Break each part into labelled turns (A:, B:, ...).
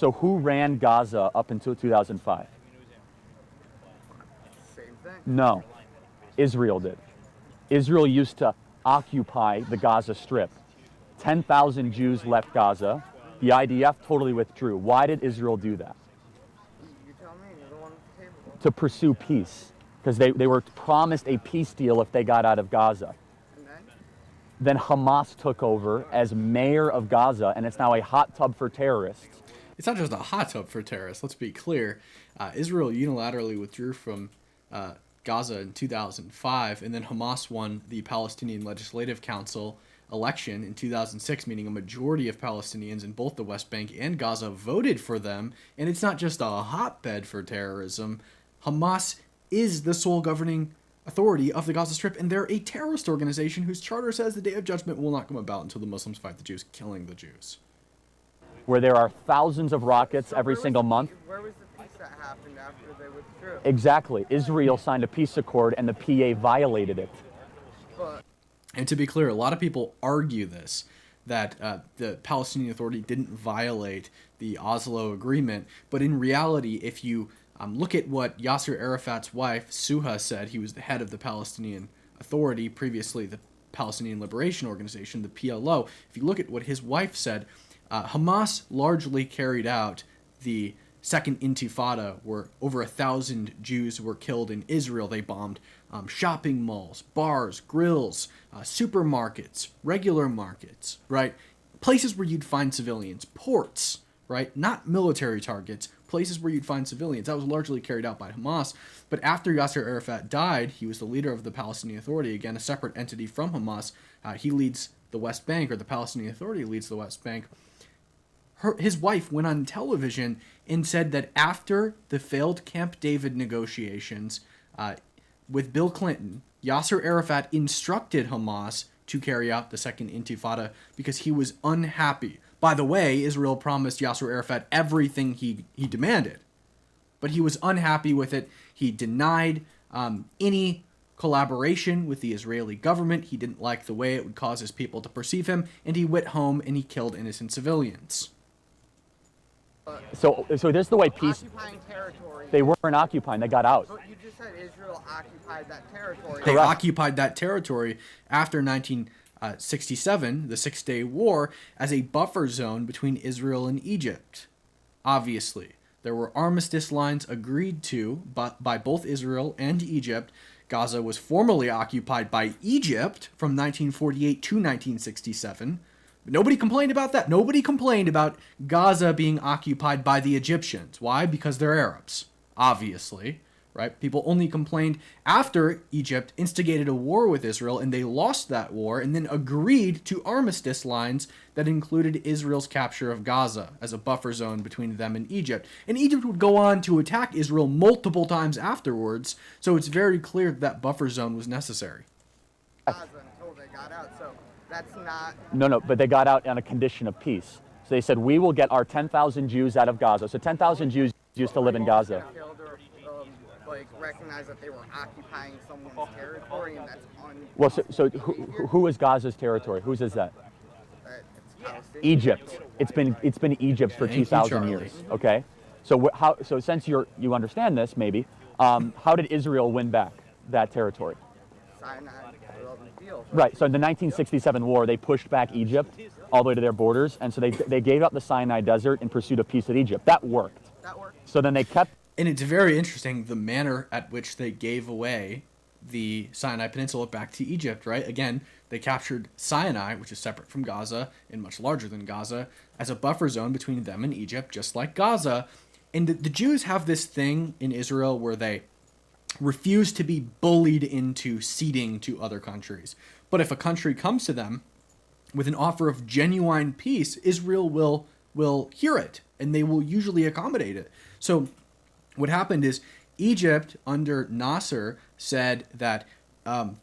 A: So who ran Gaza up until 2005?
B: Same thing.
A: No, Israel did. Israel used to occupy the Gaza Strip. 10,000 Jews left Gaza. The IDF totally withdrew. Why did Israel do that?
B: You tell me. You're the one at the table.
A: To pursue peace, because they were promised a peace deal if they got out of Gaza.
B: And
A: Then Hamas took over as mayor of Gaza, and it's now a hot tub for terrorists.
C: It's not just a hot tub for terrorists. Let's be clear. Israel unilaterally withdrew from Gaza in 2005, and then Hamas won the Palestinian Legislative Council election in 2006, meaning a majority of Palestinians in both the West Bank and Gaza voted for them. And it's not just a hotbed for terrorism. Hamas is the sole governing authority of the Gaza Strip, and they're a terrorist organization whose charter says the Day of Judgment will not come about until the Muslims fight the Jews, killing the Jews.
A: Where there are thousands of rockets every single month.
B: Where was the peace that happened after they withdrew?
A: Exactly. Israel signed a peace accord, and the PA violated it.
B: But
C: And to be clear, a lot of people argue this, that the Palestinian Authority didn't violate the Oslo Agreement. But in reality, if you look at what Yasser Arafat's wife, Suha, said, he was the head of the Palestinian Authority, previously the Palestinian Liberation Organization, the PLO. If you look at what his wife said, Hamas largely carried out the Second Intifada, where over 1,000 Jews were killed in Israel. They bombed shopping malls, bars, grills, supermarkets, regular markets, right? Places where you'd find civilians, ports, right? Not military targets, places where you'd find civilians. That was largely carried out by Hamas. But after Yasser Arafat died, he was the leader of the Palestinian Authority, again, a separate entity from Hamas. He leads the West Bank, or the Palestinian Authority leads the West Bank. His wife went on television and said that after the failed Camp David negotiations with Bill Clinton, Yasser Arafat instructed Hamas to carry out the Second Intifada because he was unhappy. By the way, Israel promised Yasser Arafat everything he demanded, but he was unhappy with it. He denied any collaboration with the Israeli government. He didn't like the way it would cause his people to perceive him, and he went home and he killed innocent civilians.
A: So this is the way peace.
B: occupying territory.
A: They weren't occupying. They got out.
B: But you just said Israel occupied that territory.
C: They occupied that territory after 1967, the Six-Day War, as a buffer zone between Israel and Egypt. Obviously, there were armistice lines agreed to by both Israel and Egypt. Gaza was formally occupied by Egypt from 1948 to 1967. But nobody complained about that. Nobody complained about Gaza being occupied by the Egyptians. Why? Because they're Arabs, obviously, right? People only complained after Egypt instigated a war with Israel, and they lost that war, and then agreed to armistice lines that included Israel's capture of Gaza as a buffer zone between them and Egypt. And Egypt would go on to attack Israel multiple times afterwards, so it's very clear that buffer zone was necessary.
B: Gaza until they got out. So that's not.
A: No, but they got out on a condition of peace. So they said, we will get our 10,000 Jews out of Gaza. So 10,000 Jews used to live in Gaza.
B: Failed to recognize that they were occupying someone's territory, and that's
A: Well, so who is Gaza's territory? Whose is that?
B: it's Palestinian.
A: Egypt. It's been Egypt for
C: Thank you,
A: 2,000
C: Charlie.
A: years. Okay. So so since you understand this, maybe, how did Israel win back that territory?
B: Sinai deal.
A: Right. So in the 1967 war, they pushed back Egypt all the way to their borders, and so they gave up the Sinai Desert in pursuit of peace with Egypt. That worked.
B: That worked.
A: So then they kept.
C: And it's very interesting the manner at which they gave away the Sinai Peninsula back to Egypt, right? Again, they captured Sinai, which is separate from Gaza and much larger than Gaza, as a buffer zone between them and Egypt, just like Gaza. And the Jews have this thing in Israel where they refuse to be bullied into ceding to other countries. But if a country comes to them with an offer of genuine peace, Israel will hear it, and they will usually accommodate it. So what happened is Egypt, under Nasser, said that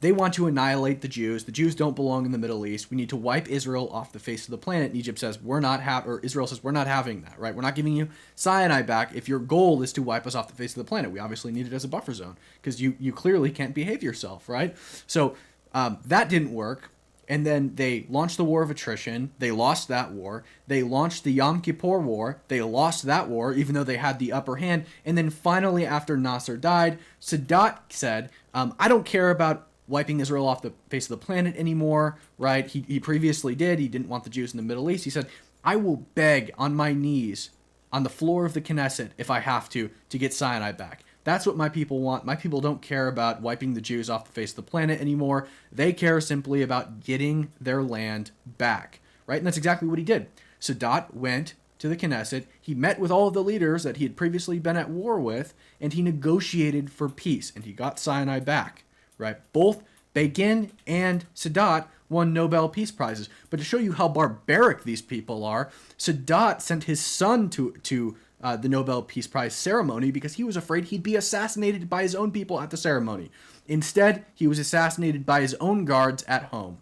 C: they want to annihilate the Jews. The Jews don't belong in the Middle East. We need to wipe Israel off the face of the planet. And Egypt says, Israel says, we're not having that, right? We're not giving you Sinai back if your goal is to wipe us off the face of the planet. We obviously need it as a buffer zone because you clearly can't behave yourself, right? So that didn't work. And then they launched the war of attrition. They lost that war. They launched the Yom Kippur War. They lost that war, even though they had the upper hand. And then finally, after Nasser died, Sadat said, I don't care about wiping Israel off the face of the planet anymore, right? He previously did. He didn't want the Jews in the Middle East. He said, I will beg on my knees on the floor of the Knesset, if I have to get Sinai back. That's what my people want. My people don't care about wiping the Jews off the face of the planet anymore. They care simply about getting their land back, right? And that's exactly what he did. Sadat went to the Knesset. He met with all of the leaders that he had previously been at war with, and he negotiated for peace, and he got Sinai back, right? Both Begin and Sadat won Nobel Peace Prizes. But to show you how barbaric these people are, Sadat sent his son to the Nobel Peace Prize ceremony because he was afraid he'd be assassinated by his own people at the ceremony. Instead, he was assassinated by his own guards at home.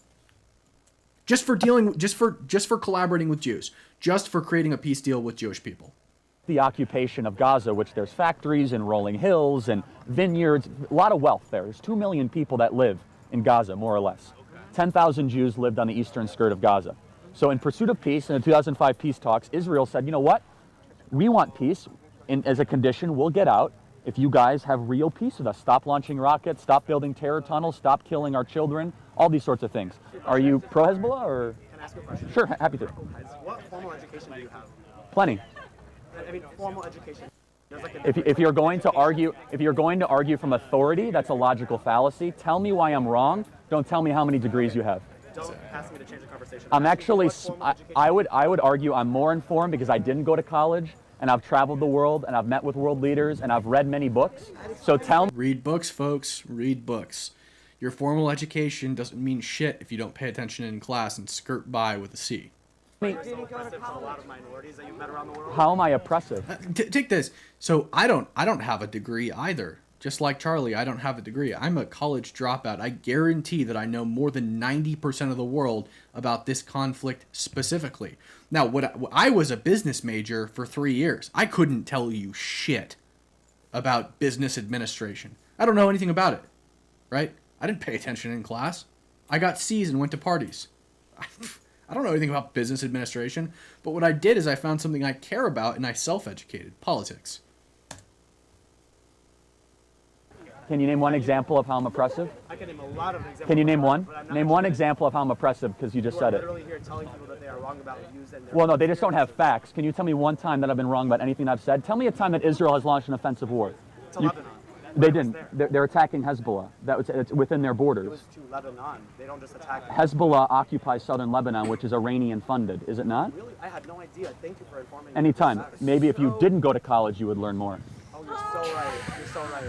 C: Just for collaborating with Jews, just for creating a peace deal with Jewish people.
A: The occupation of Gaza, which there's factories and rolling hills and vineyards, a lot of wealth there. There's 2 million people that live in Gaza, more or less. 10,000 Jews lived on the eastern skirt of Gaza. So in pursuit of peace, in the 2005 peace talks, Israel said, you know what? We want peace, and as a condition, we'll get out if you guys have real peace with us. Stop launching rockets, stop building terror tunnels, stop killing our children, all these sorts of things. Are you pro-Hezbollah or?
D: Can I ask you a question?
A: Sure, happy to.
D: What formal education do you have?
A: Plenty.
D: I mean, formal education.
A: If you're going to argue from authority, that's a logical fallacy. Tell me why I'm wrong. Don't tell me how many degrees you have.
D: Don't ask me to change the conversation.
A: I'm actually, I would argue I'm more informed because I didn't go to college, and I've traveled the world, and I've met with world leaders, and I've read many books. So tell me.
C: Read books, folks. Read books. Your formal education doesn't mean shit if you don't pay attention in class and skirt by with a C.
A: How am I oppressive?
C: Take this. So I don't have a degree either. Just like Charlie, I don't have a degree. I'm a college dropout. I guarantee that I know more than 90% of the world about this conflict specifically. Now, I was a business major for 3 years. I couldn't tell you shit about business administration. I don't know anything about it, right? I didn't pay attention in class. I got C's and went to parties. I don't know anything about business administration, but what I did is I found something I care about and I self-educated. Politics.
A: Can you name one example of how I'm oppressive?
D: I can name a lot of examples.
A: Can you name one? Name one example of how I'm oppressive because you just said it.
D: Literally here telling people that they are wrong about views and
A: Well, no, they just don't have facts. Can you tell me one time that I've been wrong about anything I've said? Tell me a time that Israel has launched an offensive war.
D: to Lebanon.
A: They didn't. They're attacking Hezbollah. It's within their
D: It
A: borders.
D: was to Lebanon. They don't just attack.
A: Hezbollah occupies southern Lebanon, which is Iranian funded, is it not?
D: Really? I had no idea. Thank you for informing me.
A: Anytime.
D: That is
A: Maybe if you
D: so-
A: didn't go to college, you would learn more.
D: Oh, you're so right. You're so right.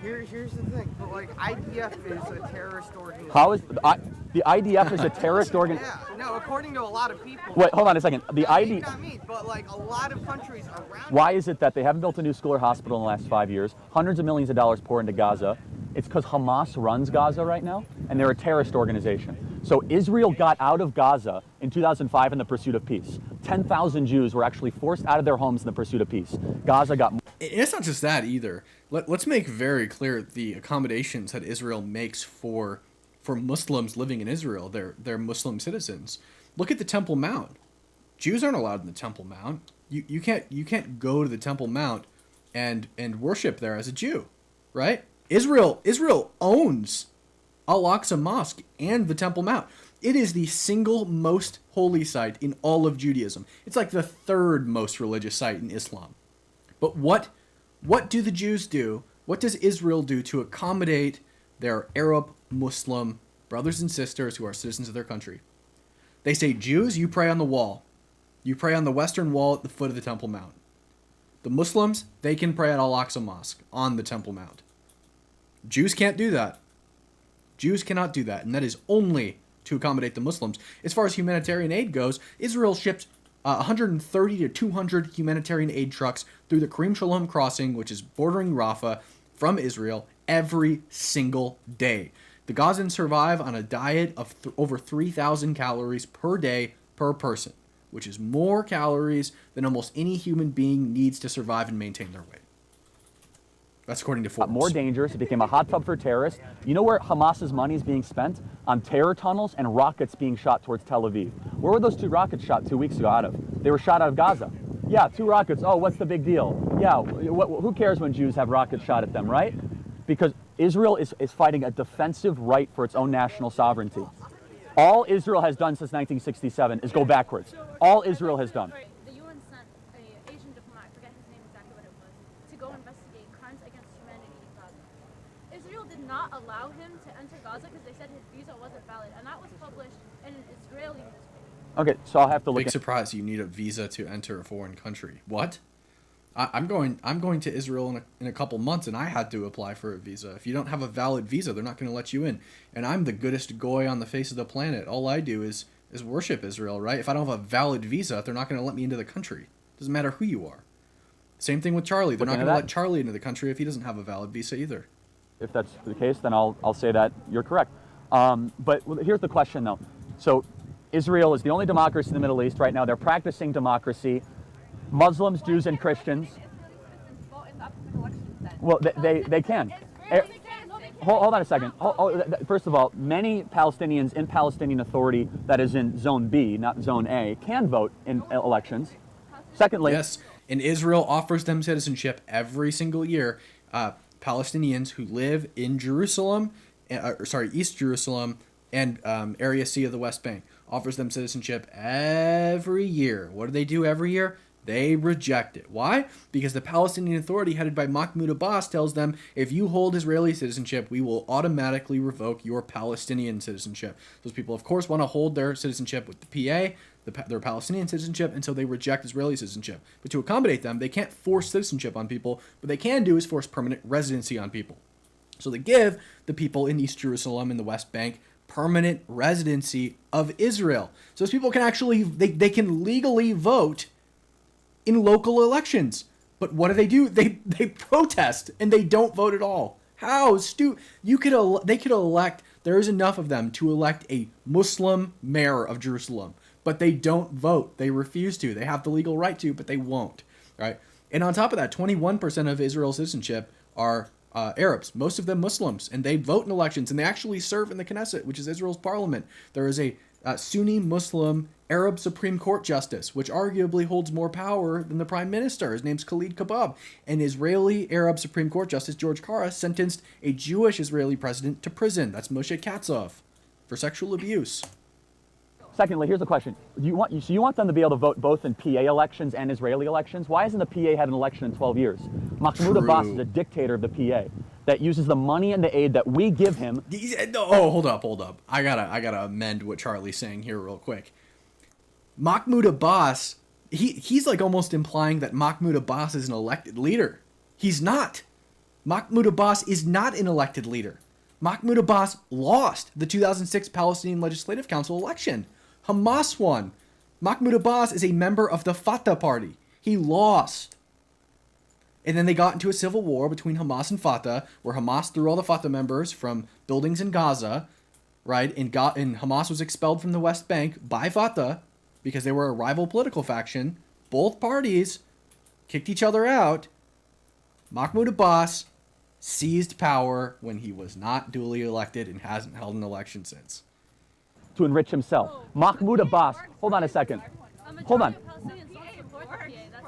B: Here's the thing, but like IDF is a terrorist organization.
A: How is the IDF is a terrorist organization?
B: Yeah, no, according to a lot of people.
A: Wait, hold on a second. The ID.
B: Not me, but like a lot of countries around.
A: Why is it that they haven't built a new school or hospital in the last 5 years? Hundreds of millions of dollars pour into Gaza. It's because Hamas runs Gaza right now, and they're a terrorist organization. So Israel got out of Gaza in 2005 in the pursuit of peace. 10,000 Jews were actually forced out of their homes in the pursuit of peace. Gaza got.
C: It's not just that either. Let's make very clear the accommodations that Israel makes for Muslims living in Israel. They're Muslim citizens. Look at the Temple Mount. Jews aren't allowed in the Temple Mount. You can't go to the Temple Mount and worship there as a Jew, right? Israel owns Al-Aqsa Mosque and the Temple Mount. It is the single most holy site in all of Judaism. It's like the third most religious site in Islam. But what do the Jews do? What does Israel do to accommodate their Arab Muslim brothers and sisters who are citizens of their country? They say, Jews, you pray on the wall. You pray on the western wall at the foot of the Temple Mount. The Muslims, they can pray at Al-Aqsa Mosque on the Temple Mount. Jews can't do that. Jews cannot do that, and that is only to accommodate the Muslims. As far as humanitarian aid goes, Israel shipped 130 to 200 humanitarian aid trucks through the Karim Shalom crossing, which is bordering Rafah, from Israel every single day. The Gazans survive on a diet of over 3,000 calories per day per person, which is more calories than almost any human being needs to survive and maintain their weight. That's according to Forbes.
A: More dangerous. It became a hot tub for terrorists. You know where Hamas's money is being spent? On terror tunnels and rockets being shot towards Tel Aviv. Where were those 2 rockets shot 2 weeks ago out of? They were shot out of Gaza. Yeah, 2 rockets. Oh, what's the big deal? Yeah, who cares when Jews have rockets shot at them, right? Because Israel is fighting a defensive right for its own national sovereignty. All Israel has done since 1967 is go backwards. All Israel has done.
E: The UN sent an Asian diplomat, I forget his name exactly what it was, to go investigate crimes against humanity in Gaza. Israel did not allow him to enter Gaza because they said his visa wasn't valid, and that was published in an Israeli newspaper.
A: Okay, so I'll have to look
C: Big surprise, you need a visa to enter a foreign country. What? I'm going to Israel in a couple months, and I had to apply for a visa. If you don't have a valid visa, they're not going to let you in. And I'm the goodest goy on the face of the planet. All I do is worship Israel, right? If I don't have a valid visa, they're not going to let me into the country. Doesn't matter who you are. Same thing with Charlie. They're not going to let Charlie into the country if he doesn't have a valid visa either.
A: If that's the case, then I'll say that you're correct. But here's the question, though. So Israel is the only democracy in the Middle East right now. They're practicing democracy. Muslims, Jews, and Christians. Well, they can. Hold on a second. First of all, many Palestinians in Palestinian Authority, that is in Zone B, not Zone A, can vote in elections. Secondly,
C: yes, and Israel offers them citizenship every single year. Palestinians who live in Jerusalem, East Jerusalem, and Area C of the West Bank offers them citizenship every year. What do they do every year? They reject it. Why? Because the Palestinian Authority, headed by Mahmoud Abbas, tells them, if you hold Israeli citizenship, we will automatically revoke your Palestinian citizenship. Those people, of course, want to hold their citizenship with the PA, their Palestinian citizenship, and so they reject Israeli citizenship. But to accommodate them, they can't force citizenship on people. What they can do is force permanent residency on people. So they give the people in East Jerusalem and the West Bank permanent residency of Israel. So those people can actually, they can legally vote in local elections. But what do? They protest and they don't vote at all. How they could elect, there is enough of them to elect a Muslim mayor of Jerusalem, but they don't vote. They refuse to. They have the legal right to, but they won't, right? And on top of that, 21% of Israel's citizenship are Arabs, most of them Muslims, and they vote in elections, and they actually serve in the Knesset, which is Israel's parliament. There is a Sunni Muslim Arab Supreme Court justice, which arguably holds more power than the prime minister. His name's Khalid Kabab. An Israeli Arab Supreme Court justice, George Kara, sentenced a Jewish Israeli president to prison. That's Moshe Katsav, for sexual abuse.
A: Secondly, here's the question. You want them to be able to vote both in PA elections and Israeli elections? Why hasn't the PA had an election in 12 years? Mahmoud Abbas is a dictator of the PA that uses the money and the aid that we give him.
C: Oh, hold up. I gotta amend what Charlie's saying here real quick. Mahmoud Abbas, he's like almost implying that Mahmoud Abbas is an elected leader. He's not. Mahmoud Abbas is not an elected leader. Mahmoud Abbas lost the 2006 Palestinian Legislative Council election. Hamas won. Mahmoud Abbas is a member of the Fatah party. He lost. And then they got into a civil war between Hamas and Fatah, where Hamas threw all the Fatah members from buildings in Gaza, right? And Hamas was expelled from the West Bank by Fatah because they were a rival political faction. Both parties kicked each other out. Mahmoud Abbas seized power when he was not duly elected and hasn't held an election since.
A: To enrich himself. Mahmoud Abbas, hold on a second. Hold on.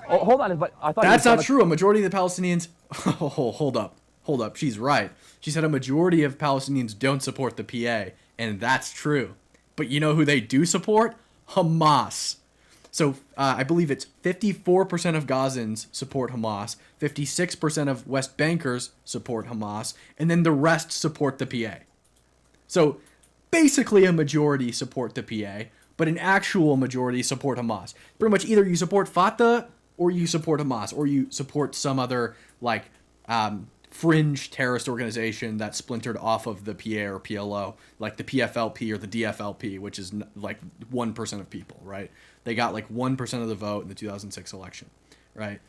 A: Hold on, but I thought
C: that's not true. A majority of the Palestinians. Oh, hold up. She's right. She said a majority of Palestinians don't support the PA, and that's true. But you know who they do support? Hamas. So I believe it's 54% of Gazans support Hamas, 56% of West Bankers support Hamas, and then the rest support the PA. So basically a majority support the PA, but an actual majority support Hamas. Pretty much either you support Fatah or you support Hamas, or you support some other like fringe terrorist organization that splintered off of the PA or PLO, like the PFLP or the DFLP, which is like 1% of people, right? They got like 1% of the vote in the 2006 election, right?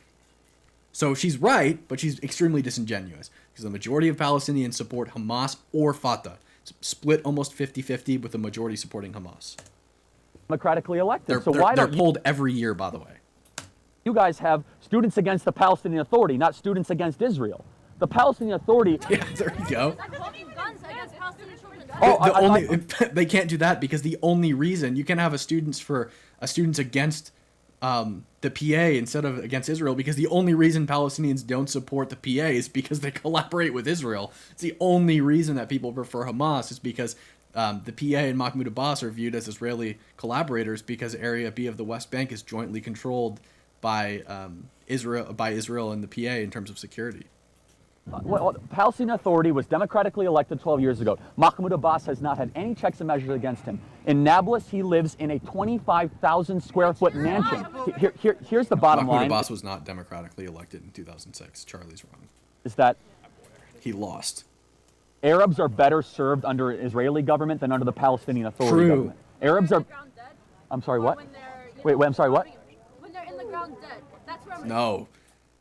C: So she's right, but she's extremely disingenuous because the majority of Palestinians support Hamas or Fatah. It's split almost 50-50 with the majority supporting Hamas.
A: Democratically elected.
C: They're polled every year, by the way.
A: You guys have students against the Palestinian Authority, not students against Israel. The Palestinian Authority.
C: Yeah, there you go.
E: Holding guns against Palestinian children.
C: They can't do that because the only reason you can have a students against the PA instead of against Israel, because the only reason Palestinians don't support the PA is because they collaborate with Israel. It's the only reason that people prefer Hamas is because the PA and Mahmoud Abbas are viewed as Israeli collaborators because Area B of the West Bank is jointly controlled by Israel and the PA in terms of security.
A: Well, the Palestinian Authority was democratically elected 12 years ago. Mahmoud Abbas has not had any checks and measures against him. In Nablus, he lives in a 25,000 square foot mansion. Here's the bottom line.
C: Mahmoud Abbas was not democratically elected in 2006. Charlie's wrong.
A: Is that
C: He lost.
A: Arabs are better served under an Israeli government than under the Palestinian Authority government. Arabs are... I'm sorry, what? Wait, I'm sorry, what?
E: When they're in the ground dead. That's where I'm
C: No.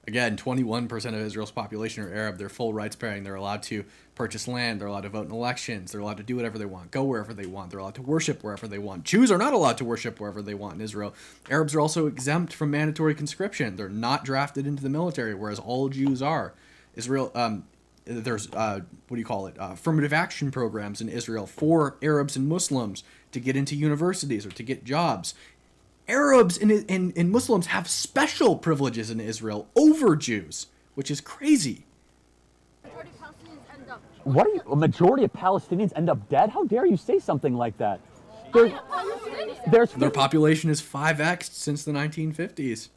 C: Again, 21% of Israel's population are Arab. They're full rights bearing. They're allowed to purchase land. They're allowed to vote in elections. They're allowed to do whatever they want, go wherever they want. They're allowed to worship wherever they want. Jews are not allowed to worship wherever they want in Israel. Arabs are also exempt from mandatory conscription. They're not drafted into the military, whereas all Jews are. Israel, there's, affirmative action programs in Israel for Arabs and Muslims to get into universities or to get jobs. Arabs and Muslims have special privileges in Israel over Jews, which is crazy.
A: What are you? A majority of Palestinians end up dead? How dare you say something like that?
C: Their population is 5x since the 1950s.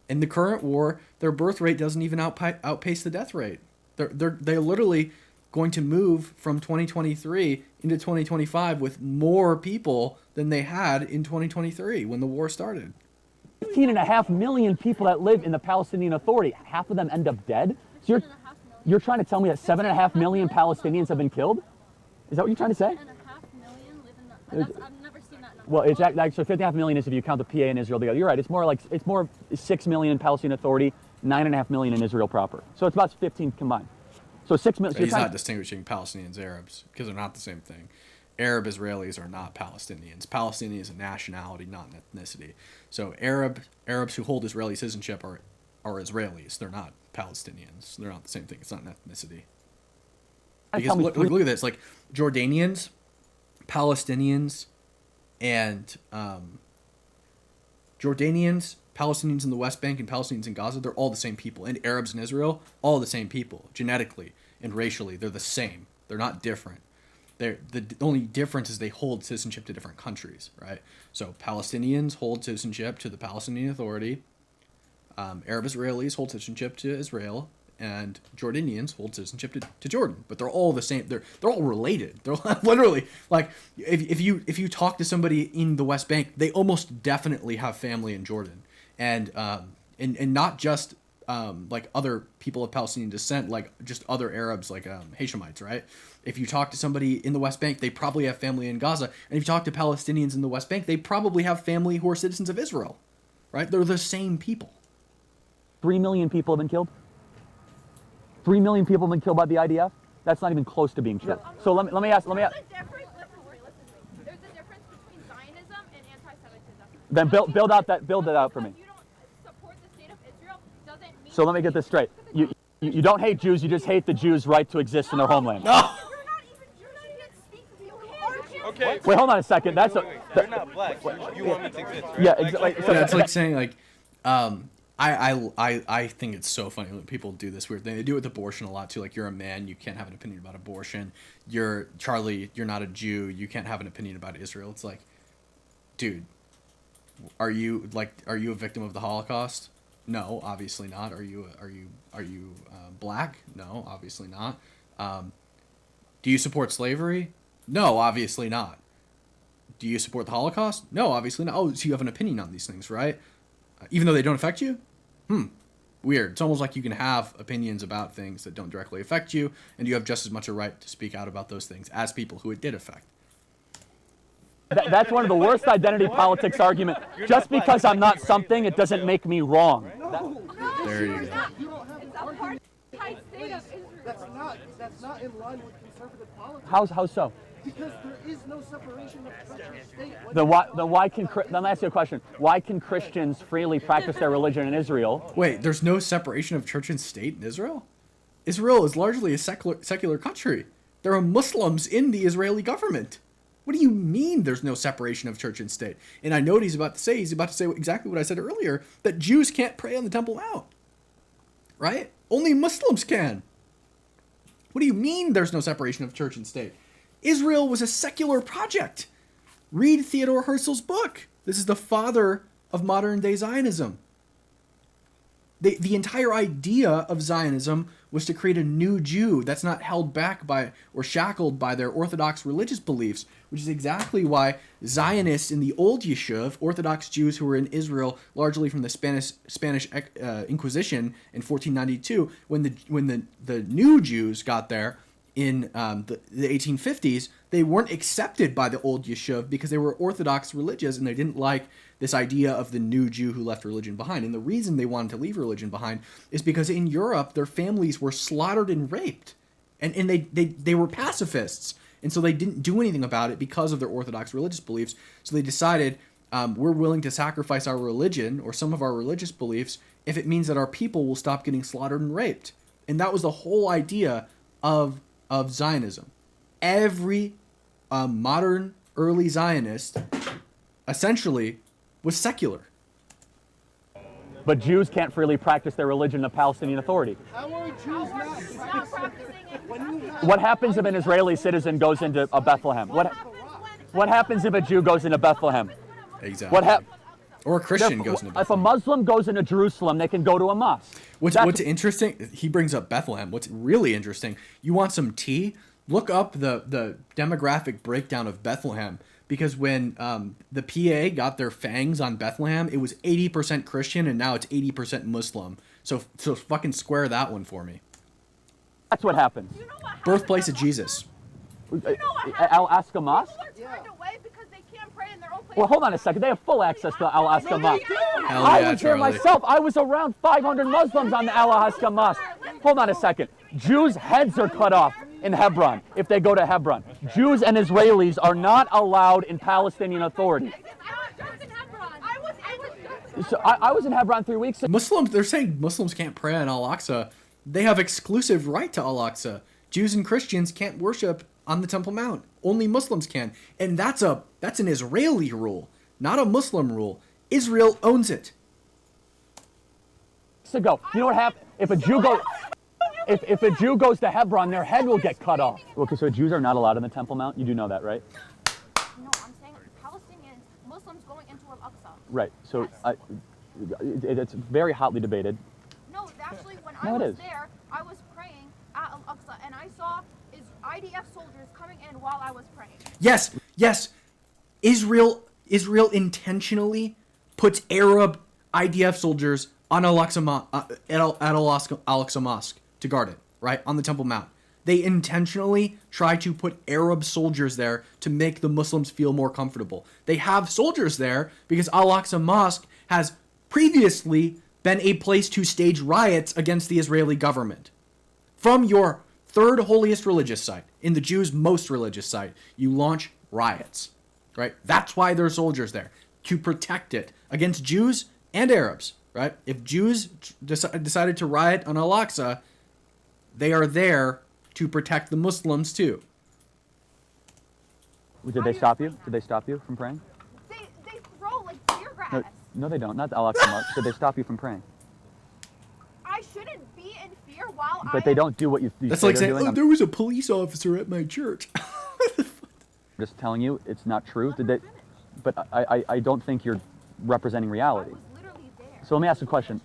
C: In the current war, their birth rate doesn't even outpace the death rate. They're literally going to move from 2023 into 2025 with more people than they had in 2023 when the war started.
A: 15.5 million people that live in the Palestinian Authority, half of them end up dead? So you're trying to tell me that 7.5 million Palestinians have been killed? Is that what you're trying to say?
E: 7.5 million live in the... I've never seen that number.
A: Well, it's actually 15.5 million is if you count the PA and Israel together. You're right. It's more 6 million in Palestinian Authority, 9.5 million in Israel proper. So it's about 15 combined. So 6 million.
C: So he's not distinguishing Palestinians and Arabs because they're not the same thing. Arab Israelis are not Palestinians. Palestinian is a nationality, not an ethnicity. So Arabs who hold Israeli citizenship are Israelis. They're not Palestinians. They're not the same thing. It's not an ethnicity. Because look at this. Like Jordanians, Palestinians, and Palestinians in the West Bank and Palestinians in Gaza, they're all the same people. And Arabs in Israel, all the same people. Genetically and racially, they're the same. They're not different. The only difference is they hold citizenship to different countries, right? So Palestinians hold citizenship to the Palestinian Authority. Arab Israelis hold citizenship to Israel. And Jordanians hold citizenship to Jordan. But they're all the same. They're all related. They're literally, like, if you talk to somebody in the West Bank, they almost definitely have family in Jordan. And not just like other people of Palestinian descent, like just other Arabs, like Hashemites, right? If you talk to somebody in the West Bank, they probably have family in Gaza. And if you talk to Palestinians in the West Bank, they probably have family who are citizens of Israel, right? They're the same people.
A: 3 million people have been killed? 3 million people have been killed by the IDF? That's not even close to being true. So let me ask.
E: There's a difference between Zionism and anti-Semitism.
A: Then build it out for me.
E: You don't support the state of Israel doesn't mean...
A: So let me get this straight. You don't hate Jews, you just hate the Jews' right to exist in their homeland.
C: No!
D: Okay.
A: Wait, hold on a second. That's
F: They're not black. You want me to exist, right?
A: Yeah, exactly. So
C: That's like saying, like, I think it's so funny when people do this weird thing. They do it with abortion a lot too. Like, you're a man, you can't have an opinion about abortion. Charlie, you're not a Jew, you can't have an opinion about Israel. It's like, dude, are you a victim of the Holocaust? No, obviously not. Are you black? No, obviously not. Do you support slavery? No, obviously not. Do you support the Holocaust? No, obviously not. Oh, so you have an opinion on these things, right? Even though they don't affect you? Weird. It's almost like you can have opinions about things that don't directly affect you, and you have just as much a right to speak out about those things as people who it did affect.
A: that's one of the worst identity politics arguments. Just because I'm not something, it doesn't make me wrong.
C: There you go.
G: That's not in line with conservative politics.
A: How so?
G: Because there is no separation of church and state.
A: Then why can let me ask you a question? Why can Christians freely practice their religion in Israel?
C: Wait, there's no separation of church and state in Israel? Israel is largely a secular country. There are Muslims in the Israeli government. What do you mean there's no separation of church and state? And I know what he's about to say. He's about to say exactly what I said earlier, that Jews can't pray on the Temple Mount. Right? Only Muslims can. What do you mean there's no separation of church and state? Israel was a secular project. Read Theodore Herzl's book. This is the father of modern-day Zionism. The entire idea of Zionism was to create a new Jew that's not held back by or shackled by their Orthodox religious beliefs, which is exactly why Zionists in the old Yishuv, Orthodox Jews who were in Israel largely from the Spanish Inquisition in 1492, when the new Jews got there in the 1850s, they weren't accepted by the old Yishuv because they were Orthodox religious and they didn't like this idea of the new Jew who left religion behind. And the reason they wanted to leave religion behind is because in Europe, their families were slaughtered and raped. And they were pacifists. And so they didn't do anything about it because of their Orthodox religious beliefs. So they decided, we're willing to sacrifice our religion or some of our religious beliefs if it means that our people will stop getting slaughtered and raped. And that was the whole idea of Zionism. Every modern early Zionist essentially was secular.
A: But Jews can't freely practice their religion in the Palestinian Authority.
G: How are Jews not practicing it? When you have
A: What happens if an Israeli citizen goes into a Bethlehem? What happens if a Jew goes into Bethlehem?
C: Exactly. Or a Christian goes into Bethlehem.
A: If a Muslim goes into Jerusalem, they can go to a mosque.
C: What's interesting, he brings up Bethlehem. What's really interesting, you want some tea? Look up the demographic breakdown of Bethlehem. Because when the PA got their fangs on Bethlehem, it was 80% Christian and now it's 80% Muslim. So fucking square that one for me.
A: That's what happens.
E: You know what happens
C: Birthplace of
E: at
C: Jesus.
A: Al Aqsa Mosque?
E: People are turned away because they can't pray in their own place.
A: Well, hold on a second. They have full access to Al Aqsa Mosque.
C: Hell
A: I
C: yeah,
A: was there
C: Charlie.
A: myself. I was around 500 Muslims on the Al Aqsa Mosque. Hold on a second. Jews' heads are cut off in Hebron if they go to Hebron. Jews and Israelis are not allowed in Palestinian Authority. So I was in Hebron 3 weeks ago.
C: Muslims, they're saying Muslims can't pray on Al-Aqsa. They have exclusive right to Al-Aqsa. Jews and Christians can't worship on the Temple Mount. Only Muslims can. And that's an Israeli rule, not a Muslim rule. Israel owns it.
A: Ago. You know what happens if a Jew goes? If a Jew goes to Hebron, their head will get cut off. Okay, so Jews are not allowed in the Temple Mount. You do know that, right?
E: No, I'm saying Palestinians, Muslims going into Al-Aqsa.
A: Right. So it's very hotly debated.
E: No, actually, when
A: No,
E: I
A: it
E: was
A: is.
E: there, I was praying at Al-Aqsa, and I saw IDF soldiers coming in while I was praying.
C: Yes. Israel intentionally puts Arab IDF soldiers on Al-Aqsa Al-Aqsa Mosque to guard it, right, on the Temple Mount. They intentionally try to put Arab soldiers there to make the Muslims feel more comfortable. They have soldiers there because Al-Aqsa Mosque has previously been a place to stage riots against the Israeli government. From your third holiest religious site, in the Jews' most religious site, you launch riots, right? That's why there are soldiers there, to protect it against Jews and Arabs, right? If Jews decided to riot on Al-Aqsa, they are there to protect the Muslims too.
A: Did they stop you? Did they stop you from praying?
E: They throw like tear gas.
A: No, they don't. Not the Al Aqsa Mosque. Did they stop you from praying?
E: I shouldn't be in fear while
A: But they don't do what you
C: That's
A: say
C: like
A: they're
C: saying,
A: doing.
C: oh, there was a police officer at my church.
A: I'm just telling you, it's not true. Did they? But I don't think you're representing reality.
E: I was literally there.
A: So let me ask a question.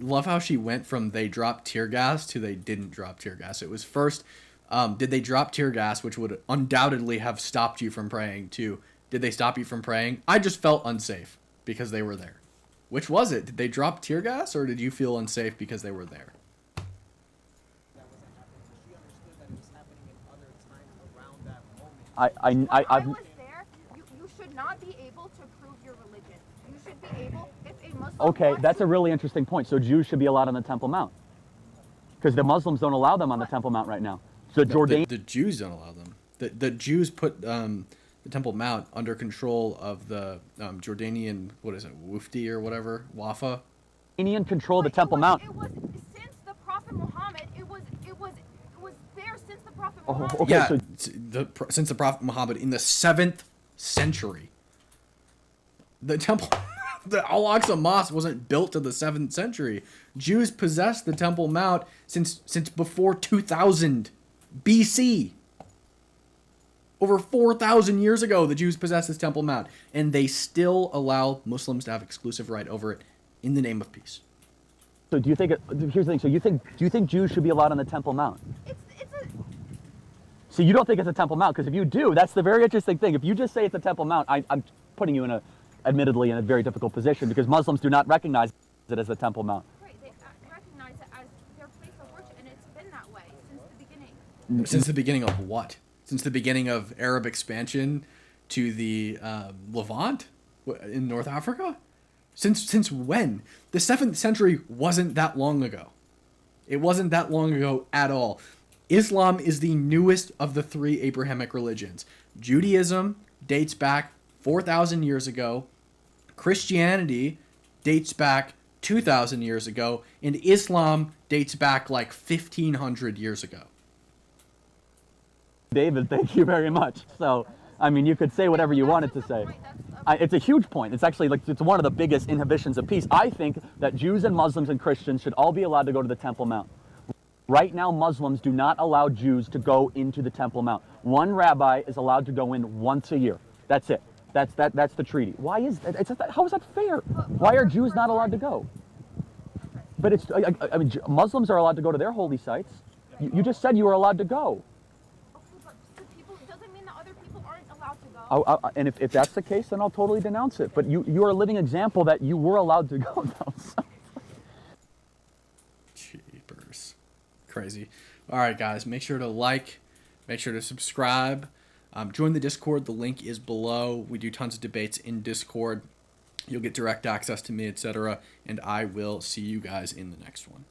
C: Love how she went from they dropped tear gas to they didn't drop tear gas. It was first, did they drop tear gas, which would undoubtedly have stopped you from praying, to did they stop you from praying? I just felt unsafe because they were there. Which was it? Did they drop tear gas or did you feel unsafe because they were there?
A: I
E: I was there. You should not be able to prove your religion. You should be able, if a Muslim
A: Okay,
E: wants
A: that's
E: to-
A: a really interesting point. So Jews should be allowed on the Temple Mount because the Muslims don't allow them on the Temple Mount right now. So Jordanian.
C: The Jews don't allow them. The Jews put the Temple Mount under control of the Jordanian, what is it, Wufti or whatever, Wafa.
A: Control the Temple Mount.
E: It was since
A: Oh, okay,
C: Yeah,
A: so
C: since the Prophet Muhammad in the 7th century. The temple, the Al-Aqsa Mosque wasn't built to the 7th century. Jews possessed the Temple Mount since before 2000 BC. Over 4,000 years ago, the Jews possessed this Temple Mount, and they still allow Muslims to have exclusive right over it in the name of peace.
A: so do you think? Here's the thing. So do you think Jews should be allowed on the Temple Mount?
E: It's a
A: So you don't think it's a Temple Mount? Because if you do, that's the very interesting thing. If you just say it's a Temple Mount, I'm putting you admittedly in a very difficult position because Muslims do not recognize it as the Temple Mount.
E: right. They recognize it as their place of worship, and it's been that way since the beginning.
C: Since the beginning of what? Since the beginning of Arab expansion to the Levant in North Africa? Since when? The 7th century wasn't that long ago. It wasn't that long ago at all. Islam is the newest of the 3 Abrahamic religions. Judaism dates back 4,000 years ago. Christianity dates back 2,000 years ago. And Islam dates back like 1,500 years ago.
A: David, thank you very much. So, I mean, you could say whatever you wanted to say. It's a huge point. It's actually it's one of the biggest inhibitions of peace. I think that Jews and Muslims and Christians should all be allowed to go to the Temple Mount. Right now, Muslims do not allow Jews to go into the Temple Mount. One rabbi is allowed to go in once a year. That's it. That's the treaty. Why is that? How is that fair? Why are Jews not allowed to go? But I mean, Muslims are allowed to go to their holy sites. You just said you were allowed to go.
E: It doesn't mean that other people aren't allowed to go.
A: And if that's the case, then I'll totally denounce it. But you are a living example that you were allowed to go now. So.
C: Jeepers. Crazy. All right, guys, make sure to like, make sure to subscribe. Join the Discord. The link is below. We do tons of debates in Discord. You'll get direct access to me, etc. And I will see you guys in the next one.